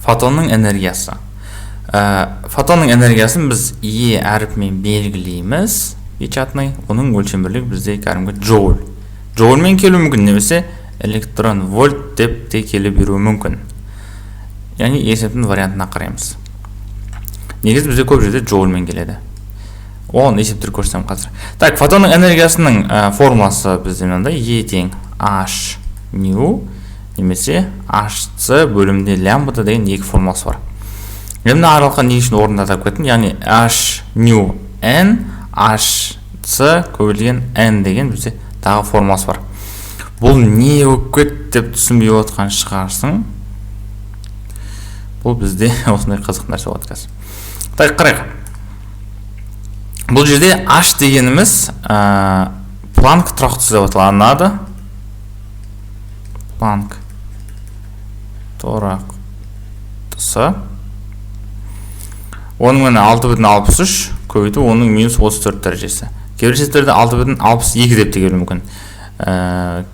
Фотонның энергиясы. Фотонның энергиясын біз Е әріпімен белгілейміз. Печатный. Оның өлшем бірлігі бізде кәдімгі джоуль. Джоульмен келуі мүмкін, немесе электрон вольт деп те келе беруі мүмкін. Яғни есептің вариантына қараймыз. Негізі бізде көп жерде джоульмен келеді. Оған есептер көрсем қазір. Так, фотонның энергиясының формуласы бізде мынандай: Е тең H nu немесе HC бөлімде лямбда деген екі формуласы бар. Мен аралыққа не үшін орында атап кеттім? Яғни H nu n HC көбейтілген n деген бізде тағы формуласы бар. Бұл не болып кетті деп түсінбей отқан шығарсың. Бұл бізде осындай қызық нәрсе болады қазір. Так, қарайық. Бұл жерде H дегеніміз Планк тұрақтысы деп аталынады. Планк тұрақтысы. Оның мәні 6,63 көбейту оның минус 34 дәрежесі. Кейбір сеттерде 6,62 деп те келуі мүмкін.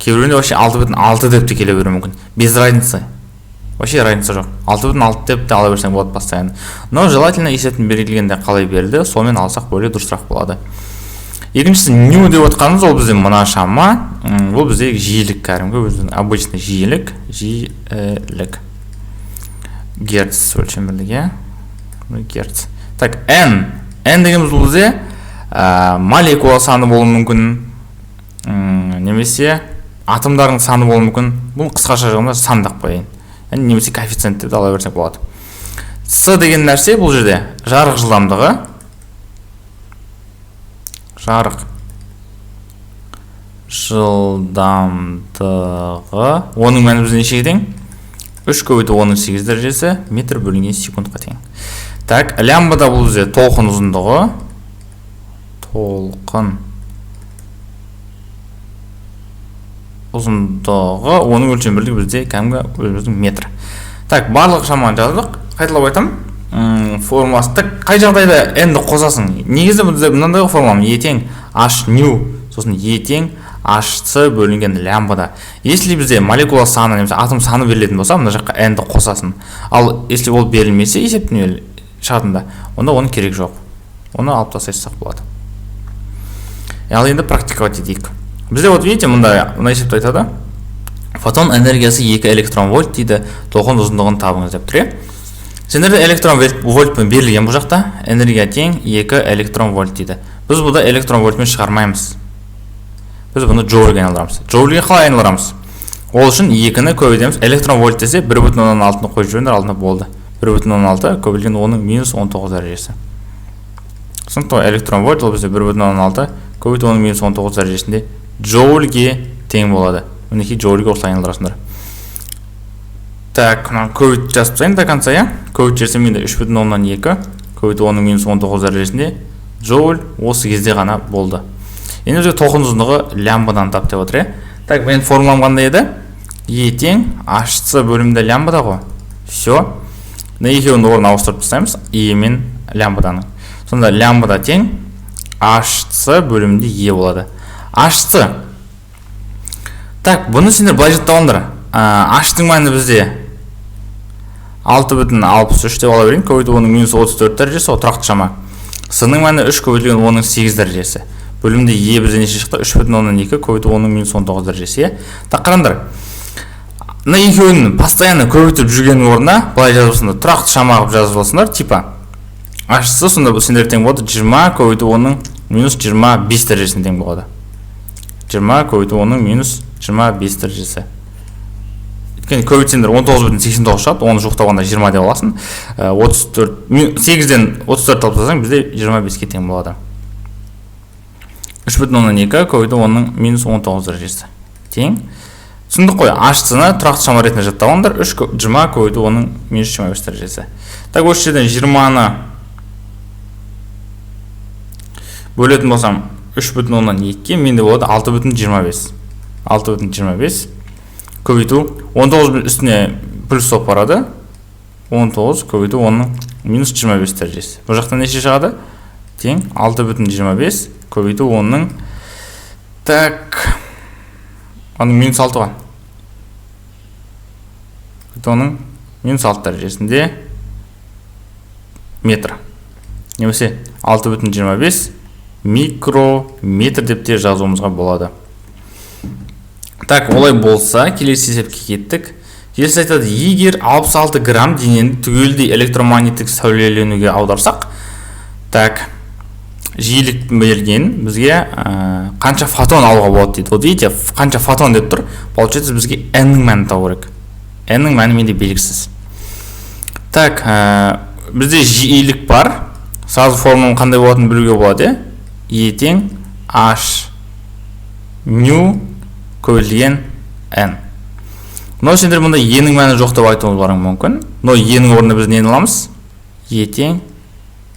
Кейбірінде вообще 6,6 деп те келе беруі мүмкін. Без разницы. Вообще разница жоқ. 6,6 деп те ала берсең болады постоянно. Но желательно есептің берілгенде қалай берілді, сонымен алсақ более дұрысырақ болады. Екіншісі ню деп отқанымыз, ол бізде мына шама. Бұл бізде жиілік кәдімгі, біздің обычный жиілік. Герц өлшем бірлігі. Герц. Так, n. N дегеніміз бұл бізде молекула саны болуы мүмкін, немесе атомдардың саны болуы мүмкін. Бұл қысқаша жағында сандап қояйын. Немесе коэффициент деп ала берсек болады. С деген нәрсе бұл жерде жарық жылдамдығы. Жарық жылдамдығы. Оның мәні бізде нешеге тең? 3 көбейту 18 дәрежесі метр бөлінген секундқа тең. Так, лямбда бұл бізде толқын ұзындығы. Толқын ұзындығы. Оның өлшем бірлігі бізде кәдімгі өзіміздің метр. Так, барлық шаманы жаздық. Қайталап айтам. Формуласы. Так, қай жағдайда n-ді қосасың? Негізі бізде мынандай формула: Е тең H nu, сосын Е тең HC бөлінген лямбда. Если бізде молекула саны немесе атом саны берілетін болса, мына жаққа n-ді қосасың. Ал если ол берілмесе есептің шартында, онда оның керек жоқ. Оны алып тастайсақ болады. Ал енді практиковать етейік. Бізде вот видите, мына есепті айтады. Фотон энергиясы 2 электрон вольт дейді, толқын ұзындығын табыңыз деп тұр. Сендерде электрон вольтпен берілген бұл жақта, энергия тең 2 электрон вольт дейді. Біз бұда электрон вольтпен шығармаймыз. Біз бұны джоульге айналдырамыз. Джоульге қалай айналдырамыз? Ол үшін 2-ні көбейтеміз. Электрон вольт десе 1,16-ны қойып жүріңдер, алдында болды. 1,16 көбейтілген оның минус 19 дәрежесі. Сондықтан электрон вольт ол бізде 1,16 көбейту оның минус 19 дәрежесінде джоульге тең болады. Мінекей джоульге осылай айналдырасыңдар. Так, көбейтіп жазып тастайын до конца, я? Көбейтіп жерсем енді 3,2 көбейту оның минус 19 дәрежесінде джоуль осы кезде ғана болды. Енді бізде толқын ұзындығы лямбдадан тап деп отыр. Так, мен формулам қандай еді? Е тең HC бөлімде лямбда ғой. Все. Екеуінің орнын ауыстырып тастаймыз. Е мен лямбданың. Сонда лямбда тең HC бөлімде Е болады. HC. Так, бұны сендер былай жаттап алыңдар. H-тың мәні бізде 6,63 деп ала берейін. Көбейту оның минус 34 дәрежесі, ол тұрақты шама. С-ның мәні 3 көбейтілген оның 8 дәрежесі. Бөлімде Е бізде неше шықты? 3,2 көбейту оның минус 19 дәрежесі. Так, қараңдар. Мына екеуінің постоянно көбейтіп жүрген орнына былай жазып алсыңдар, тұрақты шама қылып жазып алсыңдар, типа HC сонда бұл сендер тең болады 20 көбейту оның минус 25 дәрежесіне тең болады. 20 көбейту оның минус 25 дәрежесі. Көбейтсеңдер 19,89 шығады, оны жоқтауғанда 20 деп аласың. 8-ден 34 алып тастасаң, бізде 25-ке тең болады. 3,2 көбейту оның минус 19 дәрежесі. Тең. Түсіндік қой, HC-ны тұрақты шама ретінде жаттап алыңдар, 20 көбейту оның минус 25 дәрежесі. Так, осы жерден 20-ны бөлетін болсам 3,2-ке менде болады 6,25. 6,25 көбейту 19 үстіне плюс соп барады. 19 көбейту оның минус 25 дәрежесі. Бұл жақтан неше шығады? Тең 6,25 көбейту оның так оның минус 6 ға. Оның -6 дәрежесінде метр. Немесе 6,25 микрометр деп те жазуымызға болады. Так, олай болса, келесі есепке кеттік. Келесі айтады, егер 66 грамм денені түгелдей электромагниттік сәулеленуге аударсақ, так, жиілік берген бізге қанша фотон алуға болады дейді. Вот видите, қанша фотон деп тұр, получается бізге n-нің мәнін табу керек. N-нің мәні менде белгісіз. Так, бізде жиілік бар. Сразу формуланың қандай болатынын білуге болады. E тең h ню көбейтілген n. Но сендер мұнда e-нің мәні жоқ деп айтуымыз мүмкін. Но e-нің орнына біз нені аламыз? E тең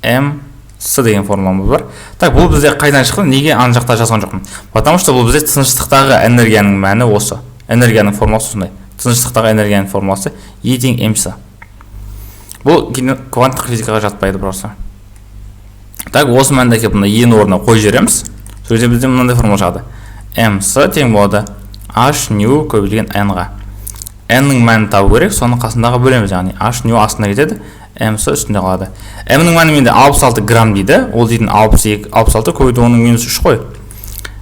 m с деген формуламыз бар. Так, бұл бізде қайдан шықты? Неге ана жақта жазған жоқпын? Потому что бұл бізде тыныштықтағы энергияның мәні осы. Энергияның формуласы сондай. Тыныштықтағы энергияның формуласы E тең mc. Бұл кванттық физикаға жатпайды просто. Так, осы мәнді әкеп мына e-нің орнына қой жереміз. Сол жерде бізде мынандай формула шығады. mc тең болады h ню көбейтілген n-ға. n-нің мәнін табу керек, соның қасындағы бөлеміз, яғни h ню астына кетеді, mc үстінде қалады. m-нің мәні менде 66 грамм дейді. Ол дейтін 66 көбейту 10-ның минус 3 қой.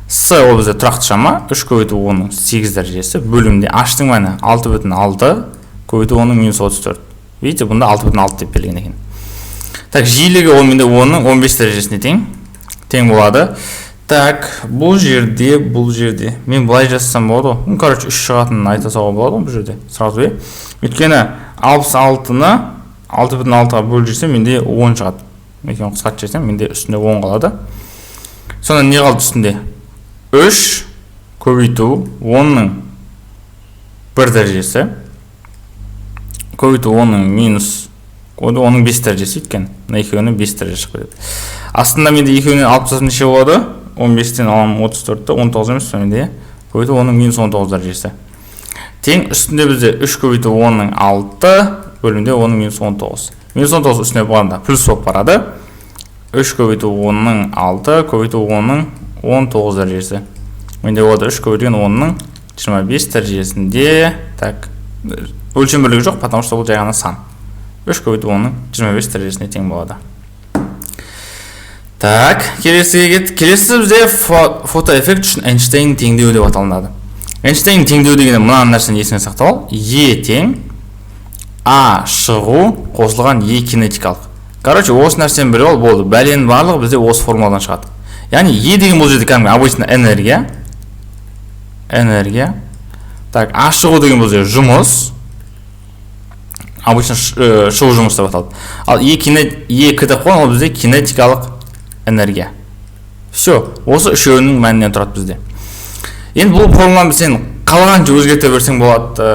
с ол бізде тұрақты шама, 3 көбейту 10-ның 8 дәрежесі. Бөлімде h-тің мәні 6,6 көбейту 10-ның минус 34. Видите, бұнда 6,6 деп берілген екен. Так, жиілігі ол менде 10-ның 15 дәрежесіне тең болады. Так, бұл жерде мен былай жазсам болады. Короче, 3 шығатынын айта салуға болады бұл жерде. Сразу өйткені 66-ны 6,6-ға бөліп жүрсем, менде 10 шығады. Екеуін қысқартып жіберсем, менде үстінде 10 қалады. Сонда не қалды үстінде? 3 көбейту 10-ның 1 дәрежесі. Көбейту 10-ның минус 10-ның 5 дәрежесі екен. Мына екеуінің 5 дәрежесі шығып кетеді. Астында менде екеуінен 60 неше болады? 15-тен аламын 34-ті, 19 емес, менде көбейту 10-ның минус 19 дәрежесі. Тең үстінде бізде 3 көбейту 10-ның 6 бөлімде 10-ның минус 19. Минус 19 үстіне болғанда плюс болып барады. 3 көбейту 10-ның 6 көбейту 10-ның 19 дәрежесі. Менде болады 3 көбейтілген 10-ның 25 дәрежесінде. Так, өлшем бірлігі жоқ, потому что бұл жай ғана сан. 3 көбейту 10-ның 25 дәрежесіне тең болады. Так, келесі бізде фотоэффект үшін Эйнштейн теңдеуі деп аталынады. Эйнштейн теңдеуі дегенде мына нәрсені есіңе сақтап ал. Е тең А шығу қосылған Е кинетикалық. Короче, осы нәрсені біліп ал болды. Бәленің барлығы бізде осы формуладан шығады. Яғни Е деген бұл жерде кәдімгі обычно энергия. Так, А шығу деген бұл жерде жұмыс. Обычно шығу жұмыс деп аталады. Ал Е кітап қойған ол бізде кинетикалық энергия. Все, осы үшеуінің мәнінен тұрады бізде. Енді бұл формуланы сен қалағанша өзгерте берсең болады.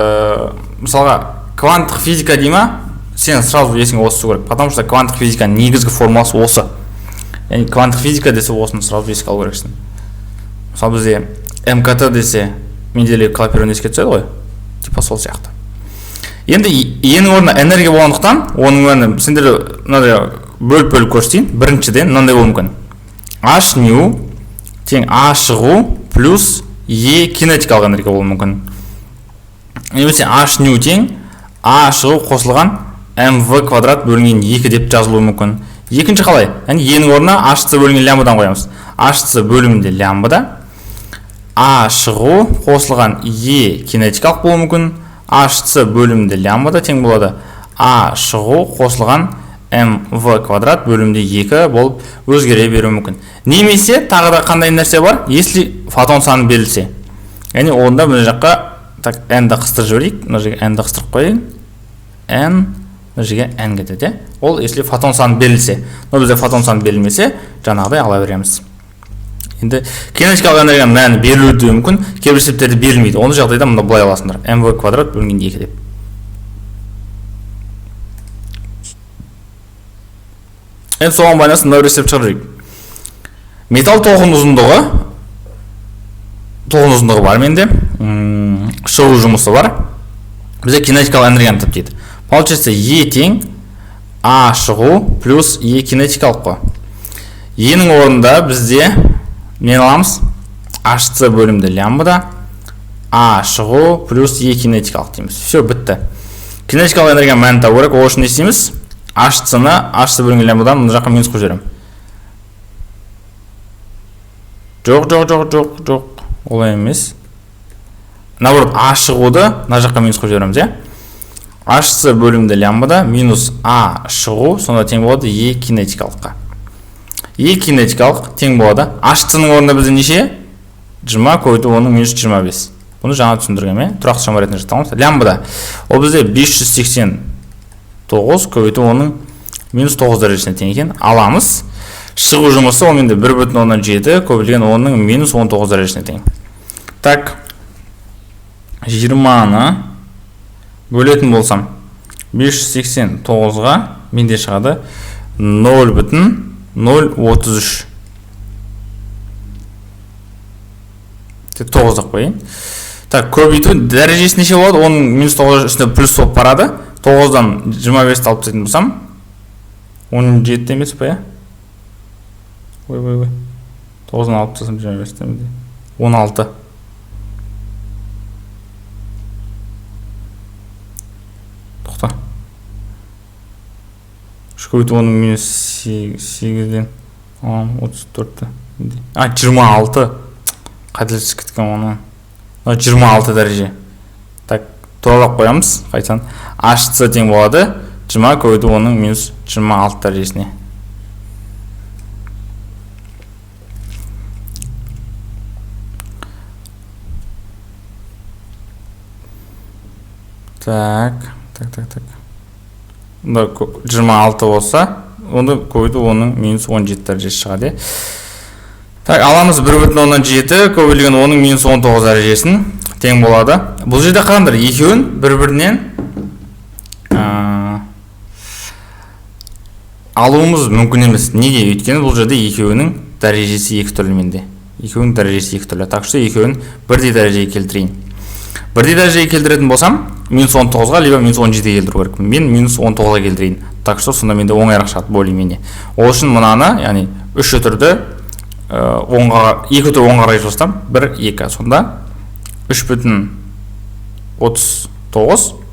Мысалға, кванттық физика дейма, сен сразу есіңе осы керек. Потому что кванттық физиканың негізгі формуласы осы. Яғни кванттық физика десе осыны сразу еске алу керексің. Мысалы бізде МКТ десе, Менделеев Клаперон еске түседі ғой. Типа сол сияқты. Енді енің орнына энергия болғандықтан, оның мәні сендер бөліп көрсетейін. Біріншіден мынандай болуы мүмкін. H ню тең А шығу плюс Е кинетикалық энергия болуы мүмкін. Немесе H ню тең А шығу қосылған mv квадрат бөлінген 2 деп жазылуы мүмкін. Екінші қалай? Яғни енің орнына hc бөлінген лямбдадан қоямыз. hc бөлімінде лямбда, А шығу қосылған Е кинетикалық болуы мүмкін. hc бөлімінде лямбда тең болады А шығу қосылған mv квадрат бөлімде 2 болып өзгере беруі мүмкін. Немесе тағы да қандай нәрсе бар? Если фотон саны берілсе. Яғни онда мына жаққа так n-ді қыстырып жіберейік. Мына жерге n-ді қыстырып қояйын. N мына жерге n кетеді. Ол если фотон саны берілсе. Но бізде фотон саны берілмесе, жаңағыдай ала береміз. Енді кинетикалық энергияның мәні берілуі де мүмкін, кейбір есептерде берілмейді. Оны жағдайда мында былай аласыңдар. mv квадрат бөлінген 2 деп. Енді соған байланысты мына есеп шығарайық. Металл тоғын ұзындығы бар менде. Шығу жұмысы бар. Бізде кинетикалық энергияны таппайды. Получается, Е тең А шығу плюс Е кинетикалық қой. Енің орнында бізде не аламыз? hc бөлімді лямбда, А шығу плюс Е кинетикалық дейміз. Все, бітті. кинетикалық энергияның мәнін табу керек. Ол үшін не істейміз? H-ны H бөлінген лямбдадан мына жаққа минус қойып жіберемін. Жоқ. Олай емес. Наоборот, А шығуды мына жаққа минус қойып жібереміз, иә? H бөлімді лямбда минус А шығу, сонда тең болады E кинетикалыққа. E кинетикалық тең болады. H-ның орнында бізде неше? 20 көбейту оның минус 25. Бұны жаңа түсіндіргем, иә? Тұрақты шама ретінде жатамыз. Лямбда. Ол бізде 589 көбейту оның минус 9 дәрежесіне тең екен. Аламыз. Шығу жұмысы ол менде 1,7 көбейтілген оның минус 19 дәрежесіне тең. Так. 20-ны бөлетін болсам 589-ға менде шығады 0,033. 9-дық қойын. Так, көбейту дәрежесі неше болады? Оның минус 9 үстіне плюс болып барады. 9-дан 25-ті алып тастайтын болсам 17 емес па, иә? Ой. 9-дан алып тастасам 25-ті 16. Тоқта. Көбейту оның минус 8-ден 34-ті. 26. Қателесіп кеткен оны. 26 дәреже. Так, туралап қоямыз. Қайтадан H тең болады 20 көбейту оның минус 26 дәрежесіне. Так. 26 болса, онда көбейту оның минус 17 дәрежесі шығады. Так, аламыз 1,7 көбейтілген оның минус 19 дәрежесін тең болады. Бұл жерде қараңдар, екеуін бір-бірінен алуымыз мүмкін емес. Неге? Өйткені бұл жерде екеуінің дәрежесі екі түрлі менде. Екеуінің дәрежесі екі түрлі. Так что екеуін бірдей дәрежеге келтірейін. Бірдей дәрежеге келтіретін болсам, минус 19-ға либо минус 17-ге келтіру керек. Мен минус 19-ға келтірейін. Так что сонда менде оңайырақ шығады более-менее. Ол үшін мынаны, яғни үш түрді екі түр оңға қарай жылыстам, 1, 2, сонда 3,39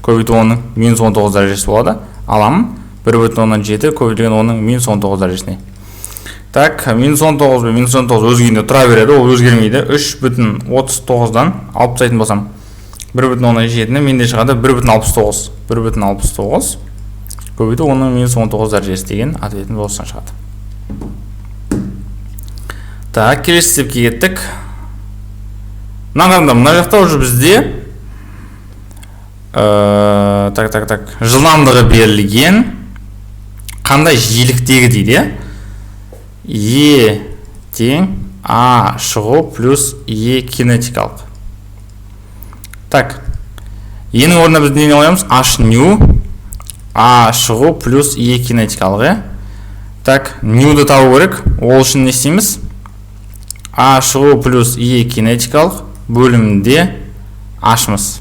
көбейту оның минус 19 дәрежесі болады. Аламын 1,7 көбейтілген оның минус 19 дәрежесіне. Так, минус 19 бен минус 19 өзгейінде тұра береді, ол өзгермейді. 3,39-дан алып тастайтын болсам 1,7-ні менде шығады 1,69. 1,69 көбейту оның минус 19 дәрежесі деген ответім осыдан шығады. Так, келесі есепке кеттік. Мына жақта уже бізде жылдамдығы берілген қандай жиіліктегі дейді. E тең А шығу плюс E кинетикалық. Так, E'нің орнына біз не қоямыз? H ню А шығу плюс E кинетикалық. Так, нюді табу керек. Ол үшін не істейміз? А шығу плюс E кинетикалық бөлімінде H'мыз.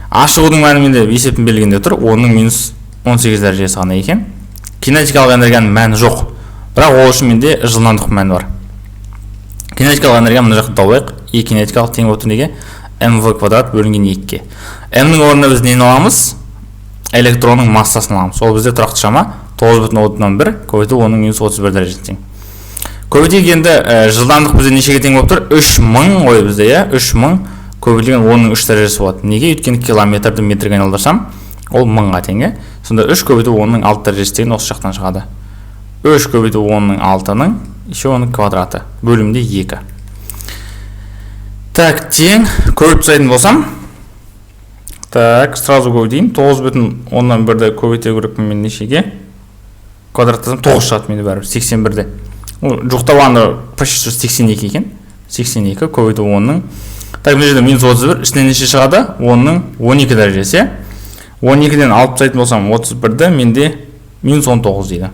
А шығудың мәнінде есепін белгінде тұр, оның минус 18 дәрежесі ғана екен. Кинетикалық энергияның мәні жоқ. Бірақ ол үшін менде жылдамдық мәні бар. Кинетикалық энергия мына жақта таулайық. E кинетикалық тең отыр неге? mv квадрат бөлінген 2-ге. Mнің орнына біз нені аламыз? Электронның массасын аламыз. Ол бізде тұрақты шама 9,1 көбейту оның минус 31 дәрежесі тең. Көбейтілгенде жылдамдық бізде нешеге тең болып тұр? 3000 ой бізде, иә? 3000 көбейтілген оның 3 дәрежесі болады. Неге? Өйткені километрді метрге айналдырсам, ол 1000-ға тең. Сонда 3 көбейту оның 6 дәрежесі тең осы жақтан шығады. 3 көбейту оның 6-ның еще оның квадраты бөлімде 2. Так, тең көбейтіп тастайтын болсам, так, сразу көбейтейін. 9,1-ді көбейте керекпін мен нешеге? Квадраттасам 9 шығады менде бәрібір 81-де. Жоқтабағанда почти 82 екен. 82 көбейту 10-ның. Так, мына жерде минус 31, ішінен неше шығады? 10-ның 12 дәрежесі. 12-ден алып тастайтын болсам 31-ді менде минус 19 дейді.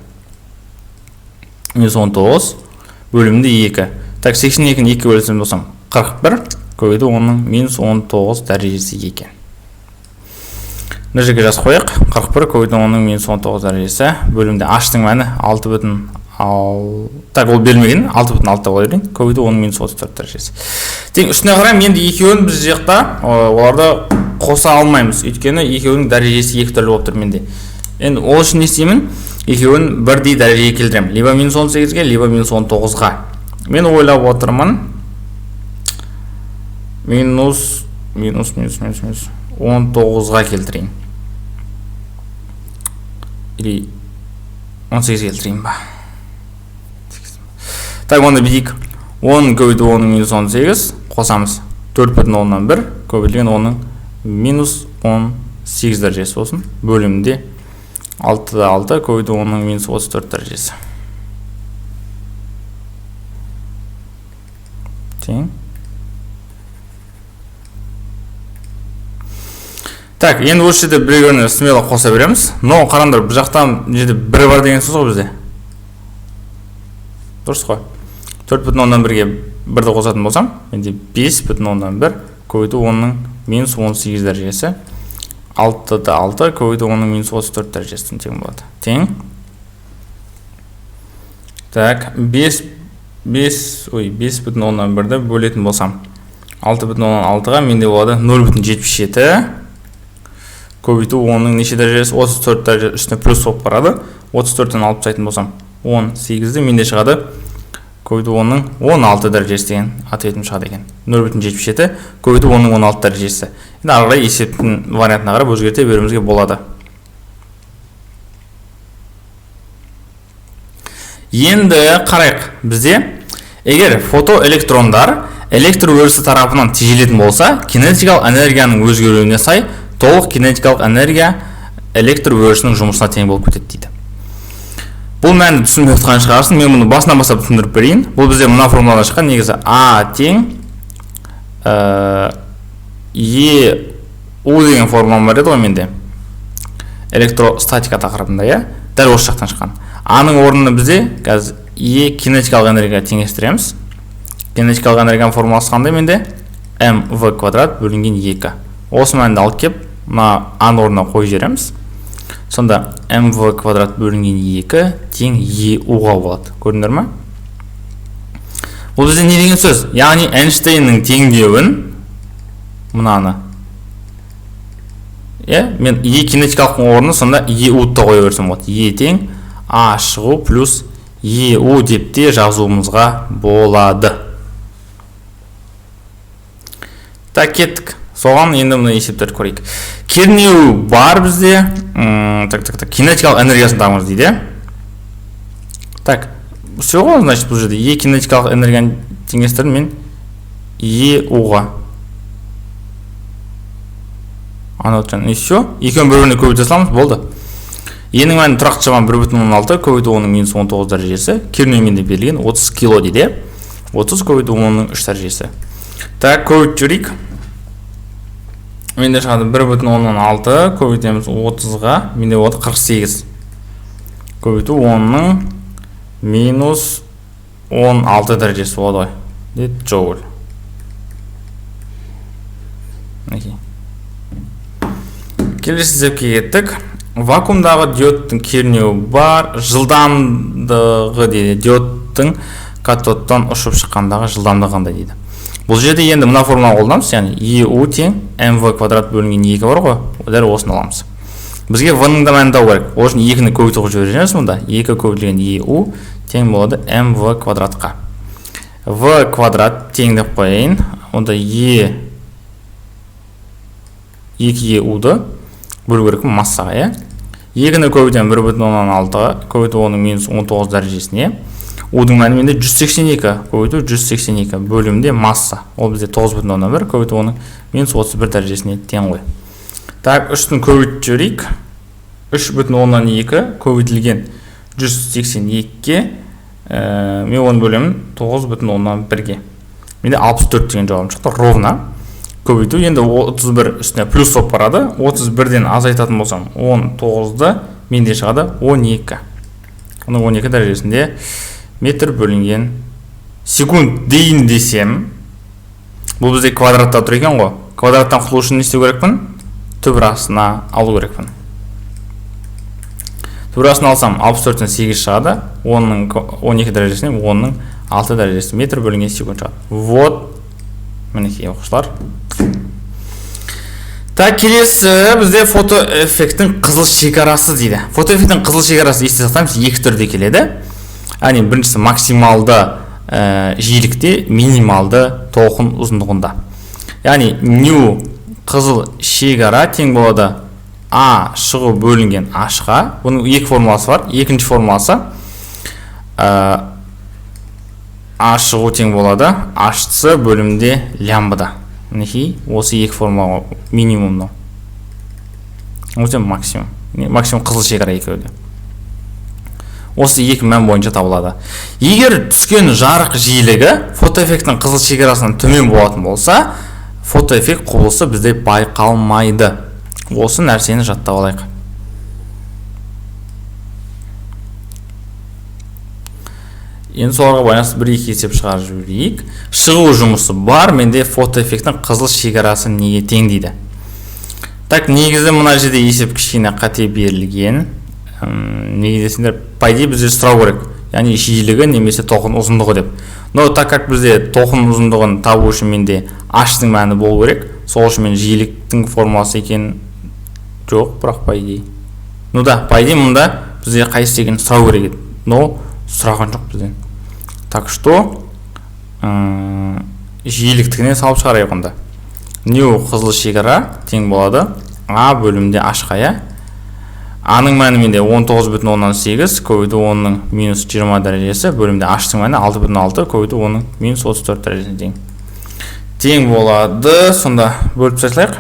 Минус 19 бөлімінде 2. Так, 82-ні 2 бөлсем болсам 41 көбейту 10-ның минус 19 дәрежесі екен. Мына жерге жазып қояйық. 41 көбейту 10-ның минус 19 дәрежесі бөлімде H-тың мәні 6,6. Так, ол берілмеген 6,6 болады екен. Көбейту 10-ның минус 34 дәрежесі. Тең үстіне қарай, енді екеуін біз жақта оларды қоса алмаймыз, өйткені екеуінің дәрежесі екі түрлі болып тұр менде. Енді ол үшін не істеймін? Екеуін бірдей дәрежеге келтіремін. Либо минус 18-ге, либо минус 19-ға. Мен ойлап отырмын. Минус 19-ға келтірейін. Или 18 келтірейін ба. Так, онда бейдейік. 10 көбейту 10 минус 18 қосамыз. 4,1 көбейтілген 10 минус 18 дәрежесі болсын. Бөлімде 6 көбейту 10 минус 34 дәрежесі. Тең. Так, енді осы жерде бірігеріне смело қоса береміз. Но қараңдар, бұл жақтан жерде бірі бар деген сөз ғой бізде. Дұрыс қой. 4,1-ге 1-ді қосатын болсам, менде 5,1 көбейту 10 минус 18 дәрежесі. 6 көбейту 10 минус 34 дәрежесін тең болады. Тең. Так, 5,1-ді бөлетін болсам, 6,6-ға менде болады 0,77 көбейту 10-ның неше дәрежесі? 34 дәрежесі үстіне плюс болып барады. 34-тен алып тастайтын болсам, 18-ді менде шығады көбейту 10-ның 16 дәрежесі деген ответім шығады екен. 0,77 көбейту 10-ның 16 дәрежесі. Енді ары қарай есептің вариантына қарап өзгерте беруімізге болады. Енді қарайық, бізде егер фотоэлектрондар электр өрісі тарапынан тежелетін болса, кинетикалық энергияның өзгеруіне сай толық кинетикалық энергия электр өрісінің жұмысына тең болып кетеді дейді. Бұл мәнді түсінбей отқан шығарсын, мен бұны басынан бастап түсіндіріп берейін. Бұл бізде мына формуладан шыққан, негізі А тең ЕУ деген формулам бар еді ғой менде. Электростатика тақырыбында, иә? Дәл осы жақтан шыққан. Аның орнына бізде қазір Е кинетикалық энергия теңестіреміз. Кинетикалық энергияның формуласы қандай менде? МВ квадрат бөлінген 2. Осы мәнді алып кеп, мына аның орнына қойып жібереміз. Сонда МВ квадрат бөлінген 2 тең ЕУ-ға болады. Көрдіңдер ме? Бұл бізде не деген сөз? Яғни Эйнштейннің теңдеуін мынаны. Мен Е кинетикалық орны сонда ЕУ-ды қоя берсем болады. Е тең А шығу плюс ЕУ деп те жазуымызға болады. Так, кеттік. Соған енді мұны есептерді көрейік. Кернеу бар бізде. Кинетикалық энергиясын табыңыз дейді. Так, все ғой, значит, бұл жерде Е кинетикалық энергияны теңестірдім мен ЕУ-ға. Анау и все. Екеуін бір-біріне көбейте саламыз, болды. Енің мәні тұрақты шаман 1,16 көбейту 10-ның минус 19 дәрежесі. Кернеу менде берілген 30 кило дейді. 30 көбейту 10-ның 3 дәрежесі. Так, көбейт жүрейік. Менде шығады 1,16 көбейтеміз 30-ға, менде болады 48. Көбейту 10-ның минус 16 дәрежесі болады ғой. Дейді джоуль. Келесі есепке кеттік. Вакуумдағы диодтың кернеуі бар, жылдамдығы дейді. Диодтың катодтан ұшып шыққандағы жылдамдығы қандай дейді. Бұл жерде енді мына формуланы қолданамыз, яғни ЕУ тең МВ квадрат бөлінген 2 бар ғой, дәл осыны аламыз. Бізге В-ның да мәнін табу керек. Ол үшін 2-ні көбейтіп жібереміз мұнда. 2 көбейтілген ЕУ тең болады МВ квадратқа. В квадрат тең деп қояйын. Онда Е 2ЕУ-ды бөлу керек массаға, 2-ні көбейтем 1,16-ға, көбейту 10-ның минус 19 дәрежесіне. У-дің мәні менде 182, көбейту 182 бөлімде масса. Ол бізде 9,1 көбейту 10-ның минус 31 дәрежесіне тең ғой. Так, 3-ні көбейтіп жүрейік. 3,2 көбейтілген 182-ге мен оны бөлемін 9,1-ге. Менде 64 деген жауабым шықты, ровна. Көбейту енді 31 үстіне плюс болып барады. 31-ден азайтатын болсам 19-ды менде шығады 12. Оның 12 дәрежесінде метр бөлінген секунд дейін десем, бұл бізде квадратта тұр екен ғой. Квадраттан құтылу үшін не істеу керекпін? Түбірасына алу керекпін. Түбірасына алсам 64-тен 8 шығады. 12 дәрежесіне 10-ның 6 дәрежесі метр бөлінген секунд шығады. Вот, мінекей оқушылар. Так, келесі бізде фотоэффекттің қызыл шекарасы дейді. Фотоэффекттің қызыл шекарасы есте сақтаймыз, екі түрде келеді. Яғни біріншісі максималды жиілікте, минималды толқын ұзындығында. Яғни new қызыл шекара тең болады А шығу бөлінген H-ға. Бұның екі формуласы бар. Екінші формуласы А шығу тең болады HC бөлімде лямбда. Мінекей, осы екі формула минимумның. Осы максимум. Максимум қызыл шекара екеуде. Осы екі мән бойынша табылады. Егер түскен жарық жиілігі фотоэффекттің қызыл шекарасынан төмен болатын болса, фотоэффект құбылысы бізде байқалмайды. Осы нәрсені жаттап алайық. Енді соларға байланысты бір-екі есеп шығарып жіберейік. Шығу жұмысы бар, менде фотоэффекттің қызыл шекарасы неге тең дейді. Так, негізі мына жерде есеп кішкене қате берілген. Неге десеңдер, по идее бізде сұрау керек. Яғни жиілігі немесе толқын ұзындығы деп. Но так как бізде толқын ұзындығын табу үшін менде H-тың мәні болу керек, сол үшін мен жиіліктің формуласы екен жоқ, бірақ по идее. Ну да, по идее мұнда бізде қайсы екенін сұрау керек еді. Но сұраған жоқ бізден. Так что жиіліктігіне салып шығарайық онда. New қызыл шекара тең болады А бөлімде H-ға. А-ның мәні менде 19,8 көбейту 10-ның минус 20 дәрежесі, бөлімде H-тың мәні 6,6 көбейту 10-ның минус 34 дәрежесіне тең. Тең болады. Сонда бөліп тастайық.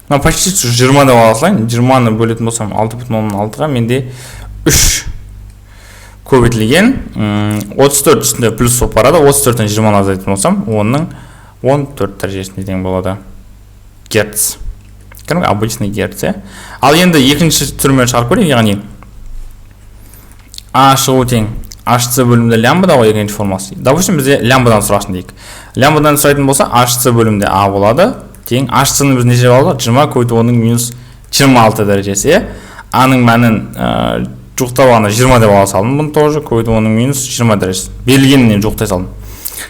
Почти 20 деп алсаң, 20-ны бөлетін болсам 6,6-ға менде 3 көбейтілген 34 үстінде плюс болып барады. 34-тен 20-ны азайтатын болсам, 10-ның 14 дәрежесіне тең болады. Герц. Обычный герц. Ал енді екінші түрмен шығарып көрейік, яғни А шығу тең HC бөлімде лямбда ғой екінші формасы. Допустим, бізде лямбдадан сұрасын дейік. Лямбдадан сұрайтын болса, HC бөлімде А болады. Тең HC-ны біз неше болады? 20 көбейту 10-ның минус 26 дәрежесі. А-ның мәнін жоқтауғаны 20 деп ала салдым. Бұны тоже көбейту 10-ның минус 20 дәрежесі. Берілгенінен жоқтай салдым.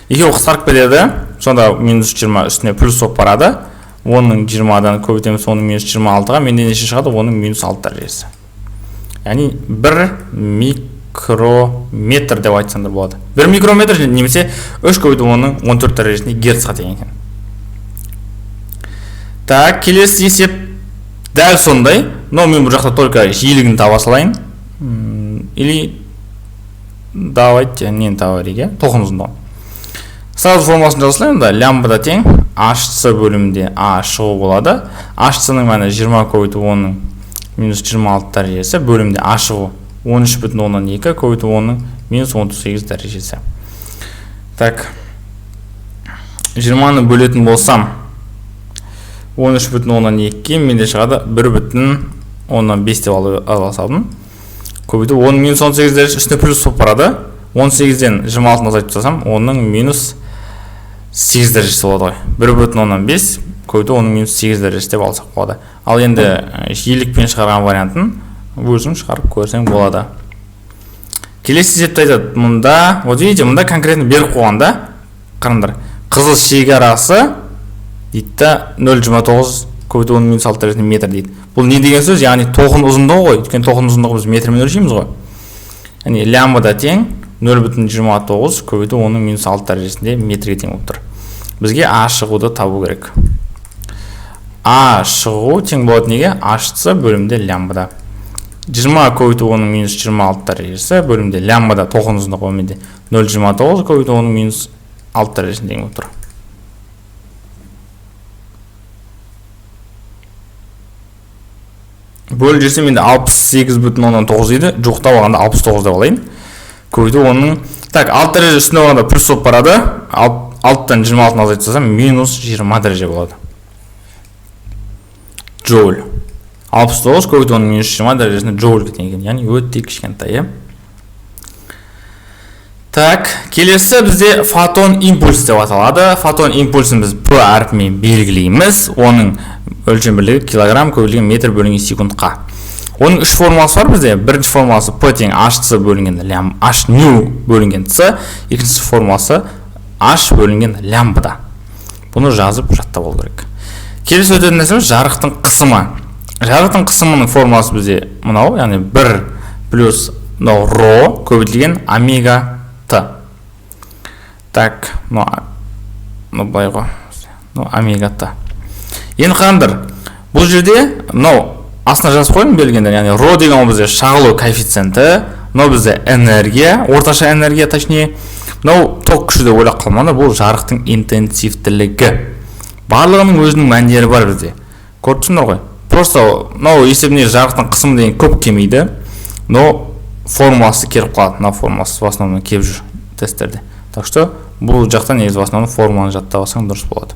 Екеуі қысқарып кетеді. Сонда минус 20 үстіне плюс болып барады. 10-ның 20-дан көбейтеміз 10-ның минус 26-ға. Менде неше шығады? 10-ның минус 6 дәрежесі. Яғни 1 микрометр деп айтсаңдар болады. 1 микрометр немесе 3 көбейту 10-ның 14 дәрежесіне герцқа тең екен. Так, келесі есеп дәл сондай, но мен бұл жақта только жиілігін таба салайын. Или давайте нені таба берейік, толқын ұзындығы. Сразу формуласын жазылайын да, лямбда тең HC бөлімде А шығу болады. HC-ның мәні 20 көбейту 10-ның минус 26 дәрежесі, бөлімде А шығу 13,2 көбейту 10-ның минус 18 дәрежесі. Так, 20-ны бөлетін болсам, 13,2 менде шығады 1,5 деп ала салдым. Көбейту 10-ның минус 18 дәрежесі үстіне плюс болып барады. 18-ден 26-ны азайтып тастасам, 10-ның минус 8 дәрежесі болады ғой. 1,5 көбейту 10-ның минус 8 дәрежесі деп алсақ болады. Ал енді жиілікпен шығарған вариантын өзің шығарып көрсең болады. Келесі есепті айтады. Мұнда, вот видите, мұнда конкретно беріп қойғанда, қараңдар, қызыл шекарасы дейді 0,29 көбейту 10-ның минус 6 дәрежесіне метр дейді. Бұл не деген сөз? Яғни толқын ұзындығы ғой. Өйткені толқын ұзындығы біз метрмен өлшейміз ғой. Яғни лямбда тең 0,29 көбейту 10-ның минус 6 дәрежесінде метрге тең болып тұр. Бізге А шығуды табу керек. А шығу тең болады неге? HC бөлімде лямбда. 20 көбейту 10-ның минус 26 дәрежесі бөлімде лямбда толқын ұзындығы менде 0,29 көбейту 10-ның минус 6 дәрежесінде тең болып тұр. Бөліп жүрсе менде 68,9 еді, жоқтап алғанда 69 деп алайын. Көбейту 10-ның, так, 6 дәреже үстіне алғанда плюс болып барады. 6-тан 26-ны азайтып тастасам, минус 20 дәреже болады. Джоуль. 69 көбейту 10-ның минус 20 дәрежесіне джоуль кеткен екен. Яғни өте кішкентай. Так, келесі бізде фотон импульс деп аталады. Фотон импульсын біз P әрпімен белгілейміз. Оның өлшем бірлігі килограмм көбейтілген метр бөлінген секундқа. Оның 3 формуласы бар бізде. Бірінші формуласы P тең HC бөлінген H nu бөлінген C, екіншісі формуласы H бөлінген лямбда. Бұны жазып жаттап алу керек. келесі өтетін нәрсеміз жарықтың қысымы. Жарықтың қысымының формуласы бізде мынау, яғни 1 плюс мынау ро көбейтілген омега т. Так, былай ғой, омега т. Енді қараңдар, бұл жерде мынау астына жазып қойдым белгілендер, яғни ро деген ол бізде шағылу коэффициенті, мынау бізде энергия, орташа энергия точнее, мынау ток күші деп ойлап қалмаңдар, бұл жарықтың интенсивтілігі. Барлығының өзінің мәндері бар бізде. Көріп тұрсыңдар ғой. Просто мынау есебіне жарықтың қысымы деген көп келмейді, но формуласы келіп қалады. Мына формуласы в основном келіп жүр тесттерде. Так что бұл жақтан негізі в основном формуланы жаттап алсаң дұрыс болады.